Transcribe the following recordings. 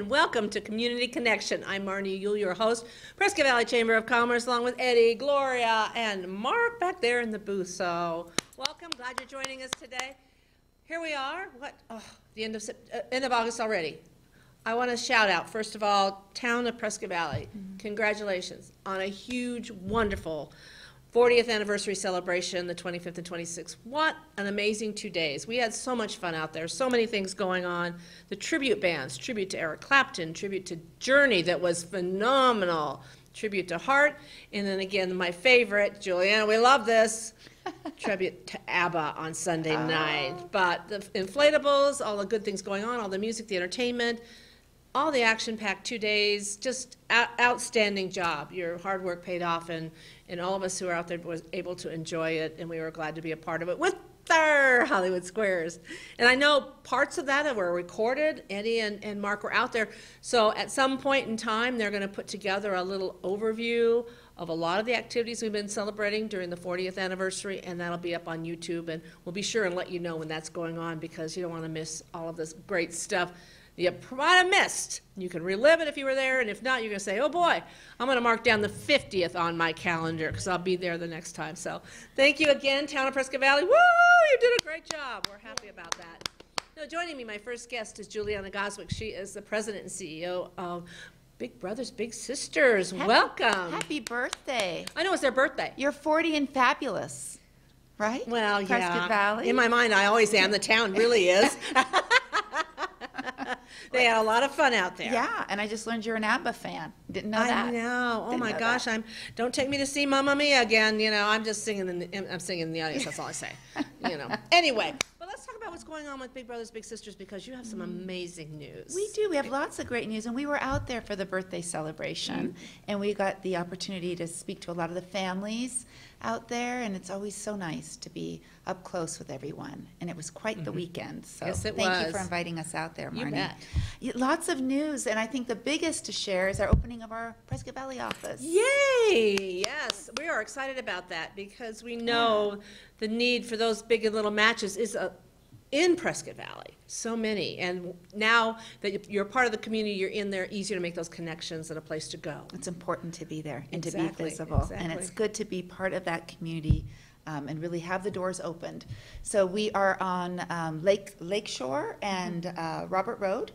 and welcome to Community Connection. I'm Marnie Uhl, your host, Prescott Valley Chamber of Commerce, along with Eddie, Gloria, and Mark back there in the booth. So, welcome. Glad you're joining us today. Here we are. The end of August already. I want to shout out, first of all, town of Prescott Valley. Congratulations on a huge, wonderful 40th anniversary celebration, the 25th and 26th. What an amazing 2 days. We had so much fun out there, so many things going on. The tribute bands, tribute to Eric Clapton, tribute to Journey that was phenomenal, tribute to Heart, and then again, my favorite, Juliana, we love this, tribute to ABBA on Sunday night. But the inflatables, all the good things going on, all the music, the entertainment, all the action-packed 2 days, just outstanding job. Your hard work paid off, and all of us who are out there was able to enjoy it, and we were glad to be a part of it with our Hollywood Squares. And I know parts of that were recorded. Eddie and Mark were out there. So at some point in time, they're going to put together a little overview of a lot of the activities we've been celebrating during the 40th anniversary, and that'll be up on YouTube. And we'll be sure and let you know when that's going on, because you don't want to miss all of this great stuff you might have missed. You can relive it if you were there, and if not, you're going to say, oh boy, I'm going to mark down the 50th on my calendar because I'll be there the next time. So thank you again, Town of Prescott Valley. Woo! You did a great job. We're happy about that. Now, joining me, my first guest is Juliana Goswick. She is the president and CEO of Big Brothers Big Sisters. Welcome. Happy birthday. I know it's their birthday. You're 40 and fabulous, right? Well, Prescott Valley. In my mind, I always am. The town really is. They had a lot of fun out there. Yeah, and I just learned you're an ABBA fan. Didn't know that. I know. Oh my gosh, don't take me to see Mamma Mia again. You know, I'm just singing I'm singing in the audience. That's all I say. You know. Anyway, but let's talk about what's going on with Big Brothers Big Sisters, because you have some amazing news. We do. We have lots of great news, and we were out there for the birthday celebration, and we got the opportunity to speak to a lot of the families out there, and it's always so nice to be up close with everyone. And it was quite the weekend. So yes, it thank was. you for inviting us out there, Marnie. You bet. Lots of news, and I think the biggest to share is our opening of our Prescott Valley office. Yay! Yes, we are excited about that, because we know the need for those big and little matches is in Prescott Valley. So many. And now that you're part of the community, you're in there, easier to make those connections and a place to go. It's important to be there and to be Exactly, visible. exactly. And it's good to be part of that community and really have the doors opened. So we are on Lakeshore and Robert Road.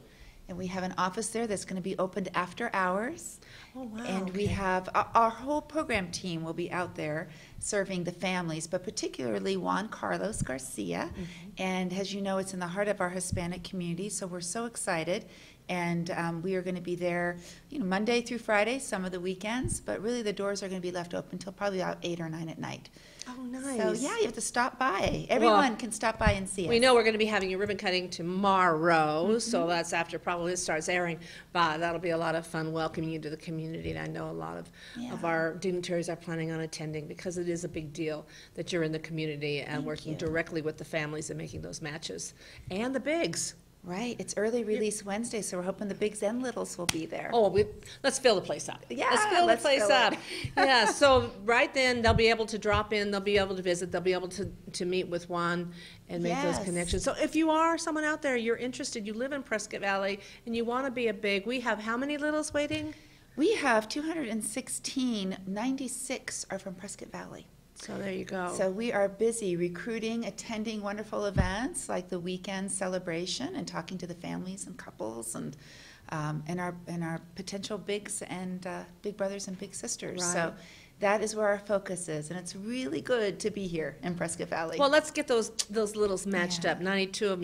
And we have an office there that's going to be opened after hours. Oh, wow. And we have our whole program team will be out there serving the families, but particularly Juan Carlos Garcia. And as you know, it's in the heart of our Hispanic community, so we're so excited. And we are going to be there, Monday through Friday, some of the weekends, but really the doors are going to be left open until probably about 8 or 9 at night. Oh, nice. So yeah, you have to stop by. Everyone can stop by and see us. We know we're going to be having a ribbon cutting tomorrow, so that's after probably it starts airing. But that'll be a lot of fun welcoming you to the community, and I know a lot of our dignitaries are planning on attending, because it is a big deal that you're in the community and working directly with the families and making those matches. And the bigs. Right, it's early release Wednesday, so we're hoping the bigs and littles will be there. Oh, let's fill the place up. Yeah, let's fill the place fill up. it. Yeah, so right then they'll be able to drop in, they'll be able to visit, they'll be able to meet with Juan and make those connections. So if you are someone out there, you're interested, you live in Prescott Valley, and you want to be a big, we have how many littles waiting? We have 216, 96 are from Prescott Valley. So there you go. So we are busy recruiting, attending wonderful events like the weekend celebration, and talking to the families and couples and our potential bigs and big brothers and big sisters. Right. So that is where our focus is, and it's really good to be here in Prescott Valley. Well, let's get those littles matched up. 92 of them.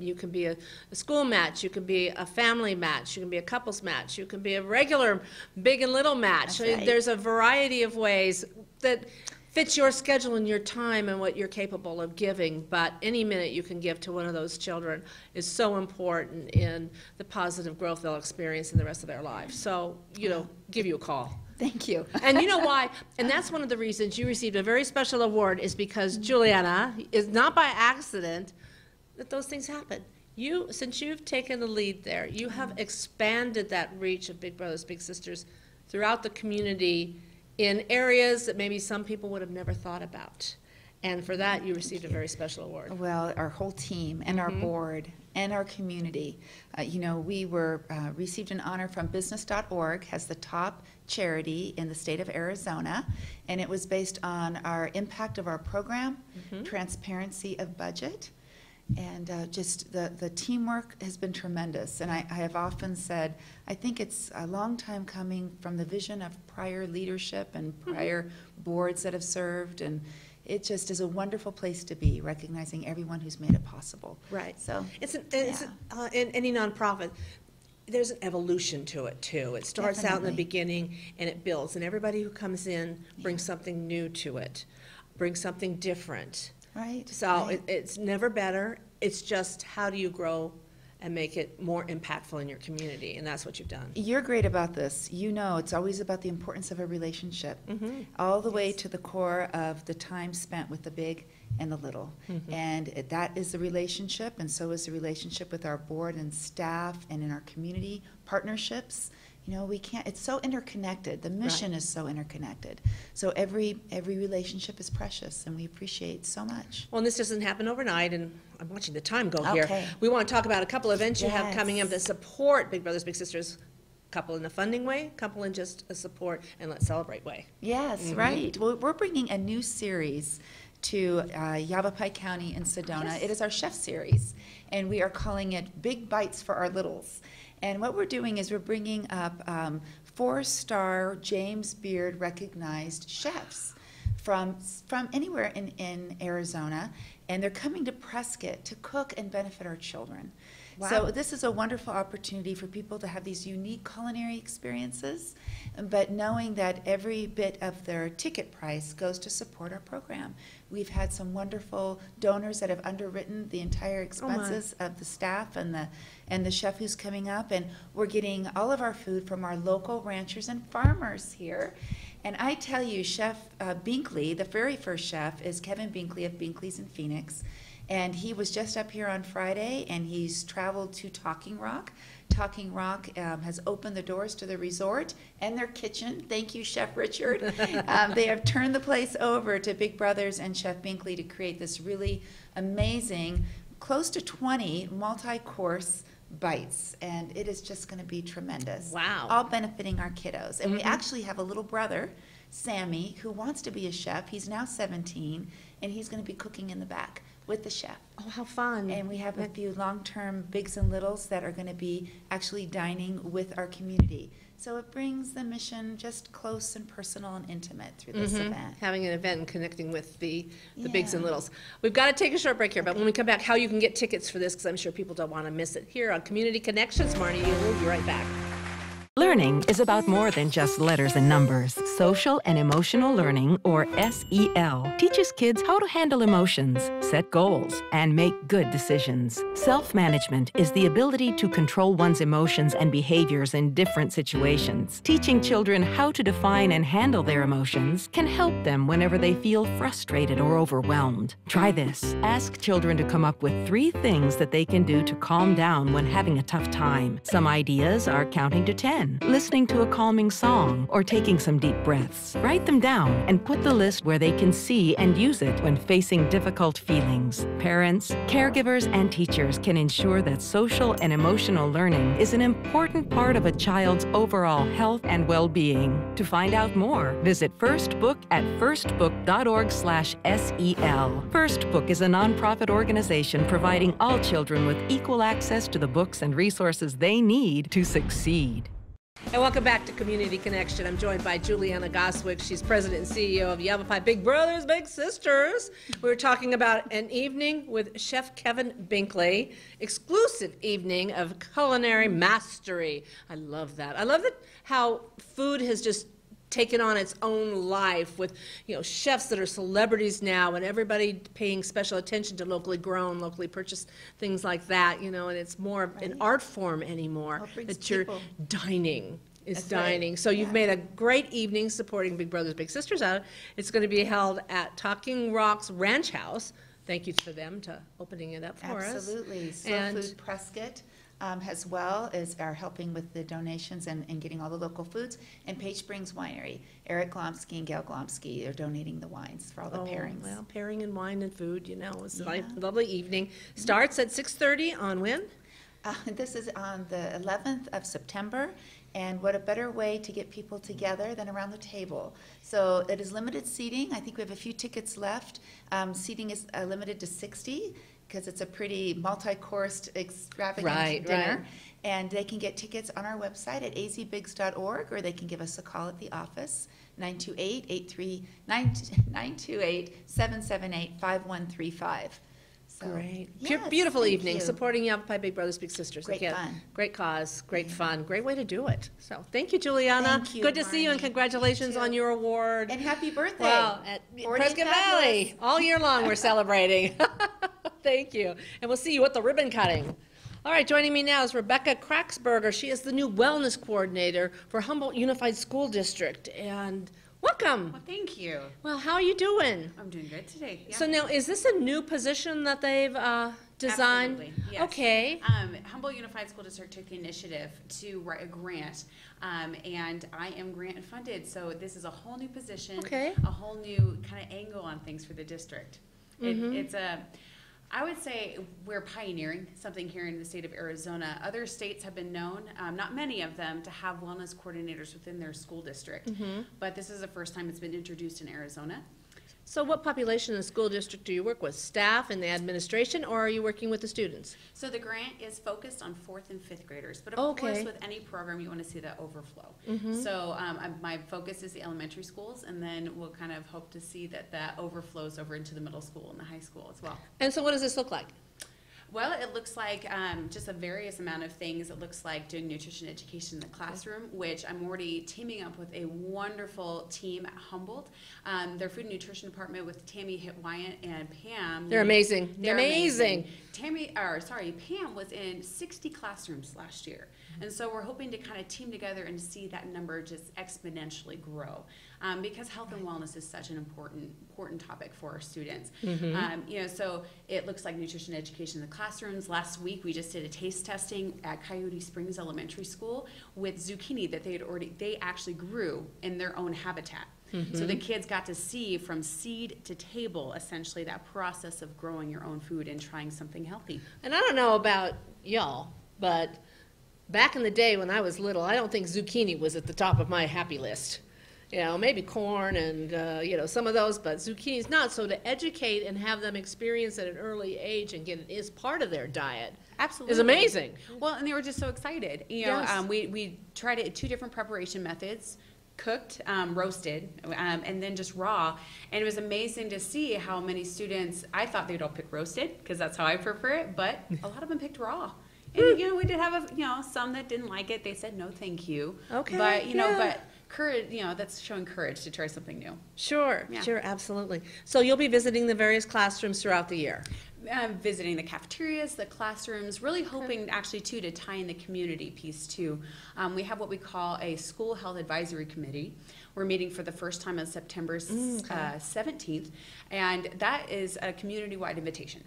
You can be a school match. You can be a family match. You can be a couples match. You can be a regular big and little match. That's right. There's a variety of ways that fits your schedule and your time and what you're capable of giving, but any minute you can give to one of those children is so important in the positive growth they'll experience in the rest of their lives. So, give you a call. Thank you. And you know why? And that's one of the reasons you received a very special award, is because Juliana, is not by accident that those things happen. Since you've taken the lead there, you have expanded that reach of Big Brothers Big Sisters throughout the community in areas that maybe some people would have never thought about. And for that, you received a very special award. Well, our whole team and our board and our community. We were received an honor from business.org as the top charity in the state of Arizona, and it was based on our impact of our program, transparency of budget, and just the teamwork has been tremendous. And I have often said, I think it's a long time coming from the vision of prior leadership and prior boards that have served, and it just is a wonderful place to be, recognizing everyone who's made it possible. Right. So in any nonprofit, there's an evolution to it too. It starts out in the beginning and it builds, and everybody who comes in brings something new to it, brings something different. Right. So it's never better. It's just how do you grow and make it more impactful in your community, and that's what you've done. You're great about this. It's always about the importance of a relationship, all the way to the core of the time spent with the big and the little. And that is the relationship, and so is the relationship with our board and staff and in our community partnerships. It's so interconnected. The mission is so interconnected. So every relationship is precious, and we appreciate so much. Well, and this doesn't happen overnight, and I'm watching the time go here. We want to talk about a couple of events you have coming up that support Big Brothers Big Sisters, couple in a funding way, couple in just a support and let's celebrate way. Yes, right. Well, we're bringing a new series to Yavapai County in Sedona. It is our chef series, and we are calling it Big Bites for Our Littles. And what we're doing is we're bringing up 4-star James Beard recognized chefs from anywhere in Arizona, and they're coming to Prescott to cook and benefit our children. Wow. So this is a wonderful opportunity for people to have these unique culinary experiences, but knowing that every bit of their ticket price goes to support our program. We've had some wonderful donors that have underwritten the entire expenses of the staff and the chef who's coming up, and we're getting all of our food from our local ranchers and farmers here. And I tell you, Chef Binkley, the very first chef, is Kevin Binkley of Binkley's in Phoenix. And he was just up here on Friday, and he's traveled to Talking Rock. Talking Rock has opened the doors to the resort and their kitchen. Thank you, Chef Richard. They have turned the place over to Big Brothers and Chef Binkley to create this really amazing, close to 20 multi-course bites, and it is just going to be tremendous. Wow. All benefiting our kiddos. And we actually have a little brother, Sammy, who wants to be a chef. He's now 17, and he's going to be cooking in the back with the chef. Oh, how fun. And we have a few long-term bigs and littles that are going to be actually dining with our community. So it brings the mission just close and personal and intimate through this event. Having an event and connecting with the bigs and littles. We've got to take a short break here, but when we come back, how you can get tickets for this, because I'm sure people don't want to miss it. Here on Community Connections, Marnie Uhl, we'll be right back. Learning is about more than just letters and numbers. Social and Emotional Learning, or SEL, teaches kids how to handle emotions, set goals, and make good decisions. Self-management is the ability to control one's emotions and behaviors in different situations. Teaching children how to define and handle their emotions can help them whenever they feel frustrated or overwhelmed. Try this. Ask children to come up with 3 things that they can do to calm down when having a tough time. Some ideas are counting to 10. Listening to a calming song, or taking some deep breaths. Write them down and put the list where they can see and use it when facing difficult feelings. Parents, caregivers, and teachers can ensure that social and emotional learning is an important part of a child's overall health and well-being. To find out more, visit First Book at firstbook.org/SEL. First Book is a nonprofit organization providing all children with equal access to the books and resources they need to succeed. And welcome back to Community Connection. I'm joined by Juliana Goswick. She's president and CEO of Yavapai Big Brothers Big Sisters. We were talking about an evening with Chef Kevin Binkley, exclusive evening of culinary mastery. I love that. I love that how food has just taken on its own life with, chefs that are celebrities now, and everybody paying special attention to locally grown, locally purchased things like that, and it's more of an art form anymore. That you're dining is dining. So you've made a great evening supporting Big Brothers Big Sisters out. It's going to be held at Talking Rock's Ranch House. Thank you for them to opening it up for us. Absolutely. Slow Food Prescott. as well as are helping with the donations and getting all the local foods. And Page Springs Winery, Eric Glomsky and Gail Glomsky are donating the wines for all the pairings. Well, pairing and wine and food, it's a Yeah. lovely evening. Starts at 6:30 on when? This is on the 11th of September, and what a better way to get people together than around the table. So it is limited seating. I think we have a few tickets left. Seating is limited to 60 because it's a pretty multi-coursed, extravagant dinner. Right. And they can get tickets on our website at azbigs.org, or they can give us a call at the office, 928-778-5135. So, Great. yes, Beautiful thank evening, you. supporting Yavapai Big Brothers Big Sisters. Great Again, fun. great cause, great fun, great way to do it. So thank you, Juliana. Thank you, Good to see you, and Marnie. congratulations You on too. your award. And happy birthday. Well, at 40 Prescott fabulous. Valley, all year long we're celebrating. Thank you. And we'll see you at the ribbon cutting. All right, joining me now is Rebecca Kraxberger. She is the new wellness coordinator for Humboldt Unified School District. And welcome. Well, thank you. Well, how are you doing? I'm doing good today. Yeah. So now, is this a new position that they've designed? Absolutely, yes. Okay. Humboldt Unified School District took the initiative to write a grant, and I am grant funded. So this is a whole new position, Okay. a whole new kind of angle on things for the district. It's I would say we're pioneering something here in the state of Arizona. Other states have been known, not many of them, to have wellness coordinators within their school district. But this is the first time it's been introduced in Arizona. So what population in the school district do you work with? Staff and the administration, or are you working with the students? So the grant is focused on 4th and 5th graders, but of Okay. course with any program you want to see that overflow. So my focus is the elementary schools, and then we'll kind of hope to see that overflows over into the middle school and the high school as well. And so what does this look like? Well, it looks like just a various amount of things. It looks like doing nutrition education in the classroom, which I'm already teaming up with a wonderful team at Humboldt. Their food and nutrition department with Tammy Hitwyatt and Pam. They're amazing. They're amazing. Pam was in 60 classrooms last year. And so we're hoping to kind of team together and see that number just exponentially grow. Because health and wellness is such an important topic for our students. So it looks like nutrition education in the classrooms. Last week we just did a taste testing at Coyote Springs Elementary School with zucchini that they actually grew in their own habitat. So the kids got to see from seed to table, essentially, that process of growing your own food and trying something healthy. And I don't know about y'all, but back in the day when I was little, I don't think zucchini was at the top of my happy list. Maybe corn and, some of those, but zucchini's not. So to educate and have them experience at an early age and get it is part of their diet Absolutely. is amazing. Well, and they were just so excited. Yes. We tried it at 2 different preparation methods, cooked, roasted, and then just raw. And it was amazing to see how many students, I thought they'd all pick roasted because that's how I prefer it, but a lot of them picked raw. And, we did have some that didn't like it. They said, no, thank you. Okay, But, yeah. but courage, that's showing courage to try something new. Sure, Yeah. sure, absolutely. So you'll be visiting the various classrooms throughout the year. Visiting the cafeterias, the classrooms, really hoping actually too to tie in the community piece too. We have what we call a school health advisory committee. We're meeting for the first time on September 17th, and that is a community-wide invitation.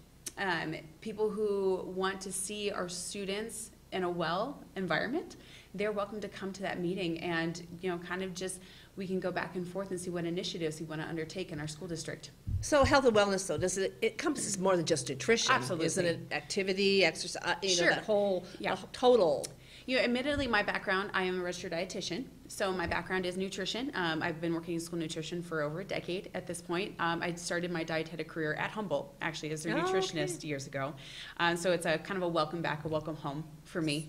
People who want to see our students in a well environment, they're welcome to come to that meeting and kind of just we can go back and forth and see what initiatives we want to undertake in our school district. So health and wellness, though, it encompasses more than just nutrition? Absolutely. Isn't it activity, exercise, Sure. that whole Yeah. total? Admittedly, my background, I am a registered dietitian, so my background is nutrition. I've been working in school nutrition for over a decade at this point. I started my dietetic career at Humboldt, actually, as their nutritionist years ago. So it's a kind of a welcome back, a welcome home for me.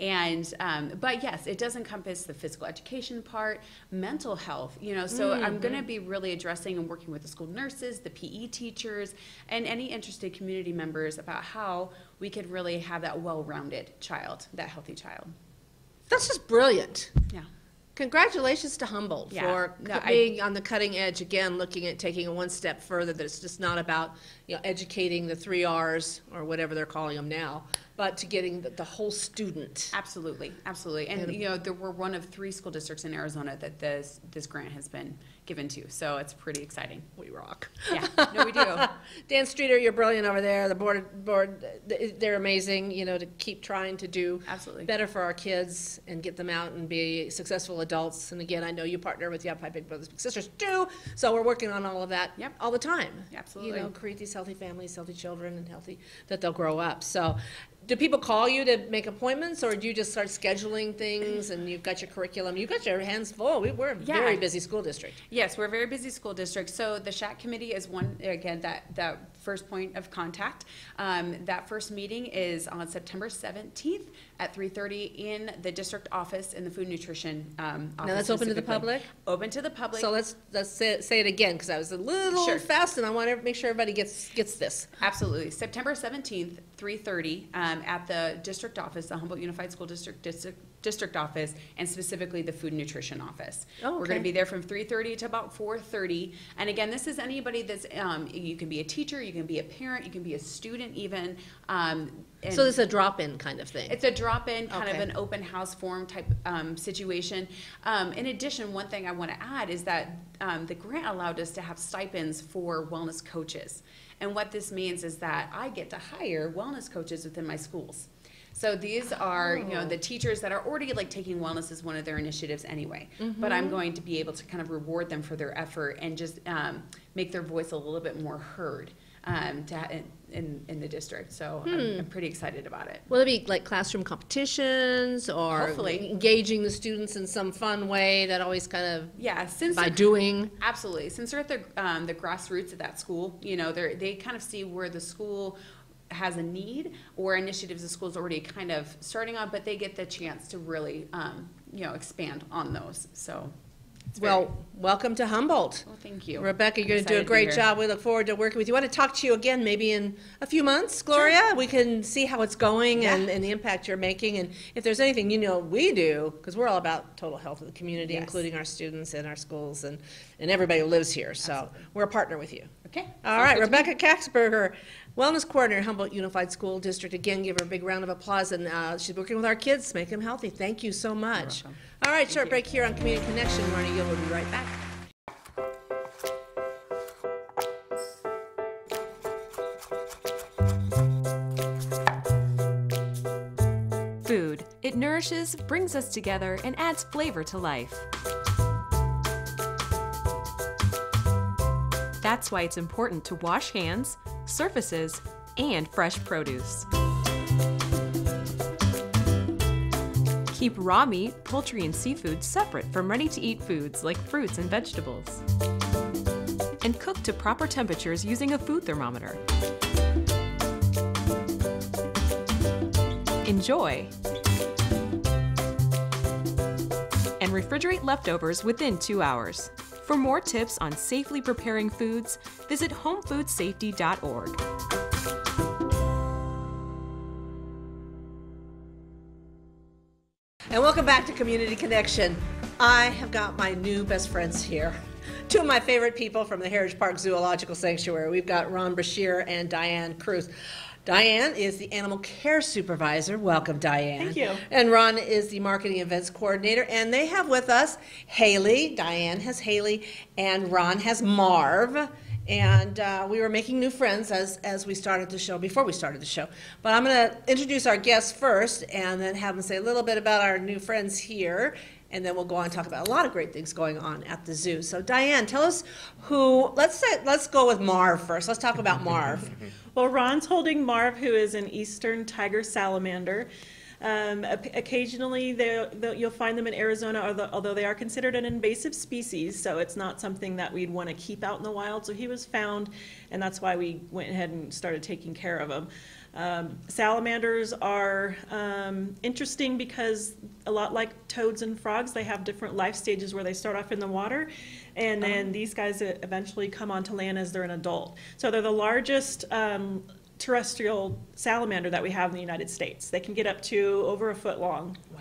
But yes, it does encompass the physical education part, mental health, so I'm going to be really addressing and working with the school nurses, the PE teachers, and any interested community members about how we could really have that well-rounded child, that healthy child. That's just brilliant. Yeah. Congratulations to Humboldt Yeah. for No, being on the cutting edge, again, looking at taking it one step further, that it's just not about educating the 3 R's or whatever they're calling them now, but to getting the whole student. Absolutely, absolutely. And you know, we're one of 3 school districts in Arizona that this grant has been given to, so it's pretty exciting. We rock. Yeah, no, we do. Dan Streeter, you're brilliant over there. The board, they're amazing, you know, to keep trying to do Absolutely. better for our kids and get them out and be successful adults. And again, I know you partner with Yavapai Big Brothers Big Sisters too, so we're working on all of that all the time. Absolutely. You know, create these healthy families, healthy children, and healthy, that they'll grow up. So do people call you to make appointments, or do you just start scheduling things and you've got your curriculum? You've got your hands full. We're a very busy school district. Yes, we're a very busy school district. So the SHAC committee is one, again, that first point of contact. That first meeting is on September 17th at 3:30 in the district office in the food nutrition office. Now that's open to the public? Open to the public. So let's say it again, because I was a little fast and I want to make sure everybody gets this. Absolutely. September 17th, 3:30 at the district office, the Humboldt Unified School District office, and specifically the food and nutrition office. Oh, okay. We're going to be there from 3:30 to about 4:30. And again, this is anybody that's, you can be a teacher, you can be a parent, you can be a student even. So this is a drop-in kind of thing? It's a drop-in, kind of Okay. an open house forum type situation. In addition, one thing I want to add is that the grant allowed us to have stipends for wellness coaches. And what this means is that I get to hire wellness coaches within my schools. So these are, you know, the teachers that are already like taking wellness as one of their initiatives anyway. But I'm going to be able to kind of reward them for their effort and just make their voice a little bit more heard in the district. So I'm pretty excited about it. Will it be like classroom competitions or Hopefully. engaging the students in some fun way that always kind of Since by they're- doing? Absolutely. Since they're at the grassroots of that school, you know, they kind of see where the school has a need or initiatives the school's already kind of starting on, but they get the chance to really, you know, expand on those. So, welcome to Humboldt. Well, thank you. Rebecca, you're going to do a Excited to be great here. job. We look forward to working with you. I want to talk to you again maybe in a few months, Gloria. We can see how it's going and the impact you're making. And if there's anything, you know, we do, because we're all about total health of the community, including our students and our schools and everybody who lives here. So we're a partner with you. Okay. All right, Rebecca Kaxberger, Wellness Coordinator, Humboldt Unified School District. Again, give her a big round of applause. And she's working with our kids, make them healthy. Thank you so much. All right, short break here on Community Connection. Marnie Uhl will be right back. Food. It nourishes, brings us together, and adds flavor to life. That's why it's important to wash hands, surfaces, and fresh produce. Keep raw meat, poultry, and seafood separate from ready-to-eat foods like fruits and vegetables. And cook to proper temperatures using a food thermometer. Enjoy! And refrigerate leftovers within 2 hours. For more tips on safely preparing foods, visit homefoodsafety.org. And welcome back to Community Connection. I have got my new best friends here. Two of my favorite people from the Heritage Park Zoological Sanctuary. We've got Ron Brashear and Diane Cruz. Diane is the Animal Care Supervisor. Welcome, Diane. Thank you. And Ron is the Marketing Events Coordinator. And they have with us Haley. Diane has Haley, and Ron has Marv. And we were making new friends as we started the show, before we started the show. But I'm going to introduce our guests first and then have them say a little bit about our new friends here. And then we'll go on and talk about a lot of great things going on at the zoo. So Diane, tell us who, let's go with Marv first. Let's talk about Marv. Well, Ron's holding Marv, who is an eastern tiger salamander. Occasionally, you'll find them in Arizona, although they are considered an invasive species, so it's not something that we'd want to keep out in the wild. So he was found, and that's why we went ahead and started taking care of him. Salamanders are interesting because a lot like toads and frogs, they have different life stages where they start off in the water, and then these guys eventually come onto land as they're an adult. So they're the largest terrestrial salamander that we have in the United States. They can get up to over a foot long. Wow.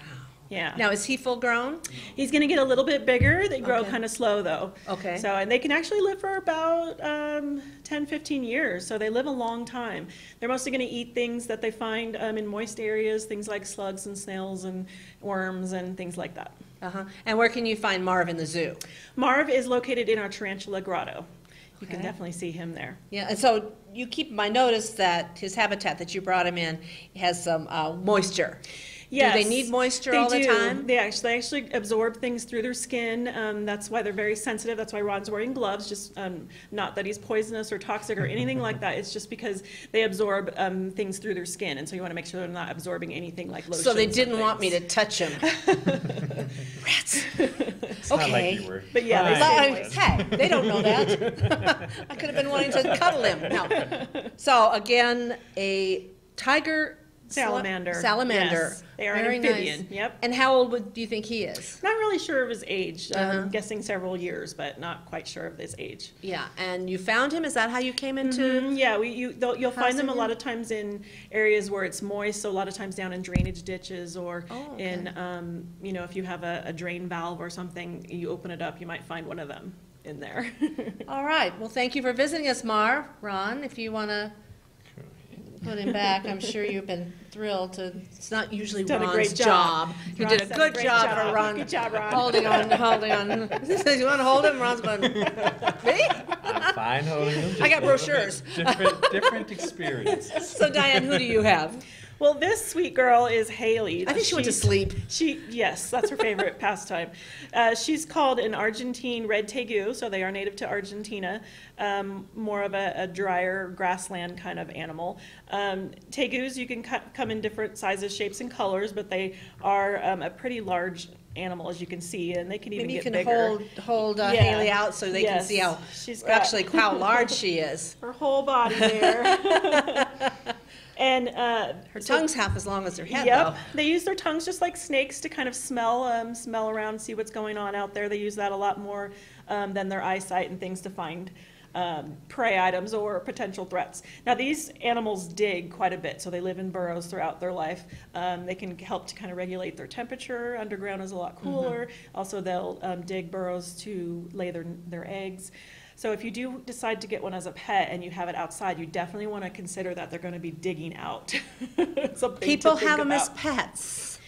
Yeah. Now, is he full grown? He's going to get a little bit bigger. They grow Okay. kind of slow, though. Okay. So, and they can actually live for about 10, 15 years. So they live a long time. They're mostly going to eat things that they find in moist areas, things like slugs and snails and worms and things like that. Uh-huh. And where can you find Marv in the zoo? Marv is located in our tarantula grotto. You can Okay. definitely see him there. Yeah, and so you I noticed that his habitat that you brought him in has some moisture. Yes, Do they need moisture they all the do. time? They actually absorb things through their skin. That's why they're very sensitive. That's why Ron's wearing gloves. Just not that he's poisonous or toxic or anything like that. It's just because they absorb things through their skin, and so you want to make sure they're not absorbing anything like lotion. So they didn't want me to touch him. Rats. Okay. But yeah, they stay moist. Hey, they don't know that. I could have been wanting to cuddle him. No. So again, a tiger Salamander. Salamander. Yes, they are an Very amphibian. nice. Yep. And how old do you think he is? Not really sure of his age. Guessing several years, but not quite sure of his age. Yeah, and you found him? Is that how you came into? Yeah, you'll find them a Housing lot him? of times in areas where it's moist. So a lot of times down in drainage ditches or Oh, okay. in, if you have a drain valve or something, you open it up, you might find one of them in there. All right. Well, thank you for visiting us, Mar. Ron, if you want to put him back, I'm sure you've been thrilled to. It's not usually Done a Ron's great job. You Ron did a did a good great job job. for Ron. Good job, Ron. Holding on. You want to hold him? Ron's going. Me? I'm fine holding them. I got brochures. Different experiences. So Diane, who do you have? Well, this sweet girl is Haley. I think she went to She's- sleep. Yes, that's her favorite pastime. She's called an Argentine red tegu, so they are native to Argentina, more of a drier grassland kind of animal. Tegus, you can come in different sizes, shapes, and colors, but they are a pretty large animal, as you can see, and they can even Maybe you get can bigger. hold Yeah. Haley out so they can Yes. see how She's got- actually how large she is. Her whole body there. And Her tongue's half as long as her head, Yep, though. they use their tongues just like snakes to kind of smell around, see what's going on out there. They use that a lot more than their eyesight and things to find prey items or potential threats. Now, these animals dig quite a bit, so they live in burrows throughout their life. They can help to kind of regulate their temperature. Underground is a lot cooler. Also, they'll dig burrows to lay their eggs. So if you do decide to get one as a pet and you have it outside, you definitely want to consider that they're going to be digging out. Something People to think have them as about. pets.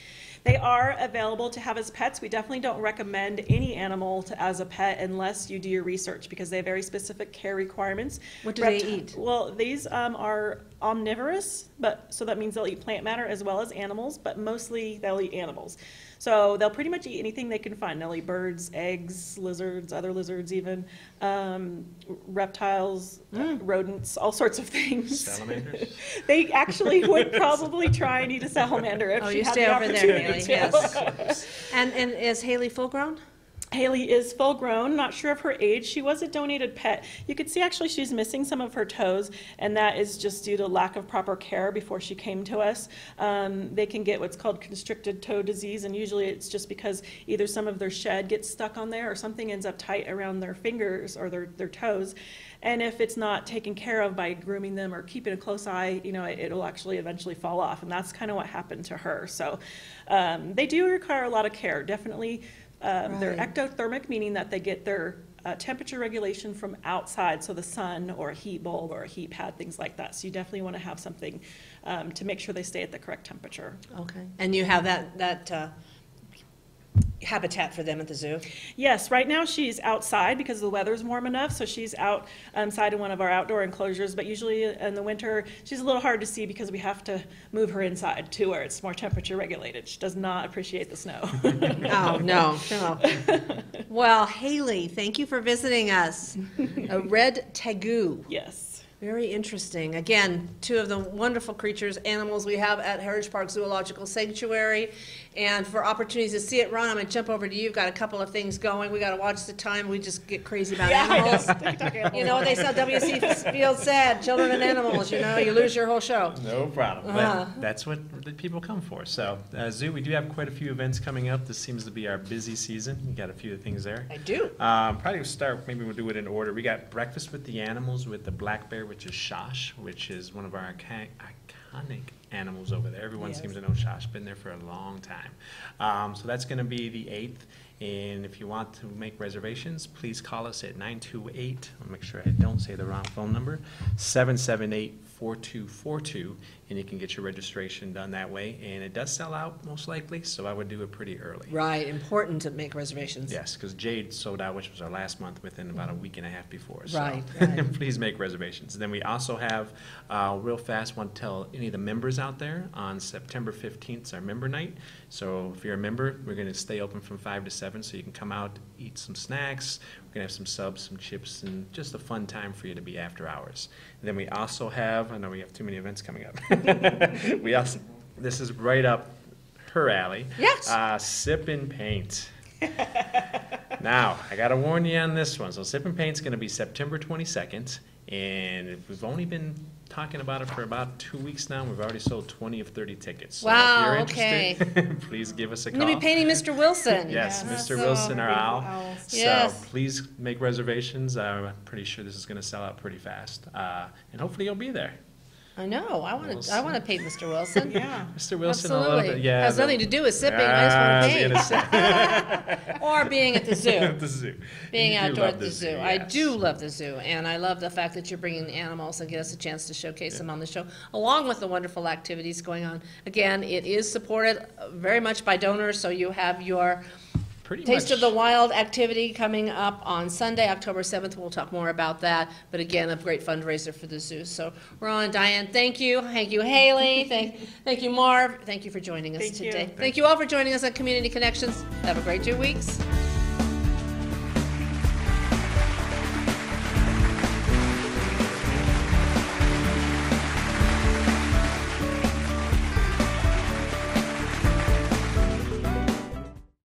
They are available to have as pets. We definitely don't recommend any animal as a pet unless you do your research because they have very specific care requirements. What do they eat? Well, these are omnivorous, so that means they'll eat plant matter as well as animals, but mostly they'll eat animals. So they'll pretty much eat anything they can find. They'll eat birds, eggs, lizards, other lizards even, reptiles, rodents, all sorts of things. Salamanders? They actually would probably try and eat a salamander if Oh, she you had stay the over there, opportunity Haley. to. Yes. And is Haley full grown? Haley is full grown, not sure of her age. She was a donated pet. You can see actually she's missing some of her toes, and that is just due to lack of proper care before she came to us. They can get what's called constricted toe disease, and usually it's just because either some of their shed gets stuck on there or something ends up tight around their fingers or their toes. And if it's not taken care of by grooming them or keeping a close eye, it'll actually eventually fall off, and that's kind of what happened to her. So they do require a lot of care, definitely. They're Right. ectothermic, meaning that they get their temperature regulation from outside, so the sun or a heat bulb or a heat pad, things like that. So you definitely want to have something to make sure they stay at the correct temperature. Okay. And you have that habitat for them at the zoo? Yes, right now she's outside because the weather's warm enough, so she's outside in one of our outdoor enclosures, but usually in the winter she's a little hard to see because we have to move her inside to where it's more temperature regulated. She does not appreciate the snow. Oh, no. Well, Haley, thank you for visiting us. A red tegu. Yes. Very interesting. Again, two of the wonderful creatures, animals we have at Heritage Park Zoological Sanctuary. And for opportunities to see it, Ron, I'm going to jump over to you. You've got a couple of things going. We got to watch the time. We just get crazy about animals. You know what they said, W.C. Field said, children and animals, you lose your whole show. No problem. That's what the people come for. So, Zoo, we do have quite a few events coming up. This seems to be our busy season. We got a few things there. I do. Probably start, maybe we'll do it in order. We got Breakfast with the Animals with the black bear, which is Shosh, which is one of our iconic animals over there. Everyone Yes. seems to know Josh, been there for a long time. So that's going to be the 8th. And if you want to make reservations, please call us at 928, I'll make sure I don't say the wrong phone number, 778-4242, and you can get your registration done that way. And it does sell out most likely, so I would do it pretty early. Right, important to make reservations. Yes, because Jade sold out, which was our last month, within about a week and a half before. So Right, right. please make reservations. Then we also have, real fast, want to tell any of the members out there, on September 15th is our member night. So if you're a member, we're going to stay open from 5 to 7, so you can come out, eat some snacks. We're going to have some subs, some chips, and just a fun time for you to be after hours. And then we also have, I know we have too many events coming up. We also, this is right up her alley. Yes. Sip and Paint. Now, I got to warn you on this one. So Sip and Paint's going to be September 22nd, and we've only been talking about it for about 2 weeks now. We've already sold 20 of 30 tickets. So Wow, if you're okay. interested, please give us a I'm call. going to be painting Mr. Wilson. Yes, Yes. Mr. Wilson, our owl. Owls. Yes. So please make reservations. I'm pretty sure this is going to sell out pretty fast. And hopefully you'll be there. I know. I We'll want see. to paint Mr. Wilson. Yeah. Mr. Wilson, a little Absolutely. bit. Yeah. Has the- nothing to do with sipping. I Ah, just want to paint. Or being at the zoo. At the zoo. Being You do outdoor love at the zoo. I yes. do love the zoo, and I love the fact that you're bringing the animals and get us a chance to showcase them on the show, along with the wonderful activities going on. Again, it is supported very much by donors, so you have your Pretty Taste much. of the Wild activity coming up on Sunday, October 7th. We'll talk more about that, but again, a great fundraiser for the zoo. So, Ron, Diane, thank you. Thank you, Haley. Thank you, Marv. Thank you for joining us Thank you. today. Thank you all for joining us on Community Connections. Have a great 2 weeks.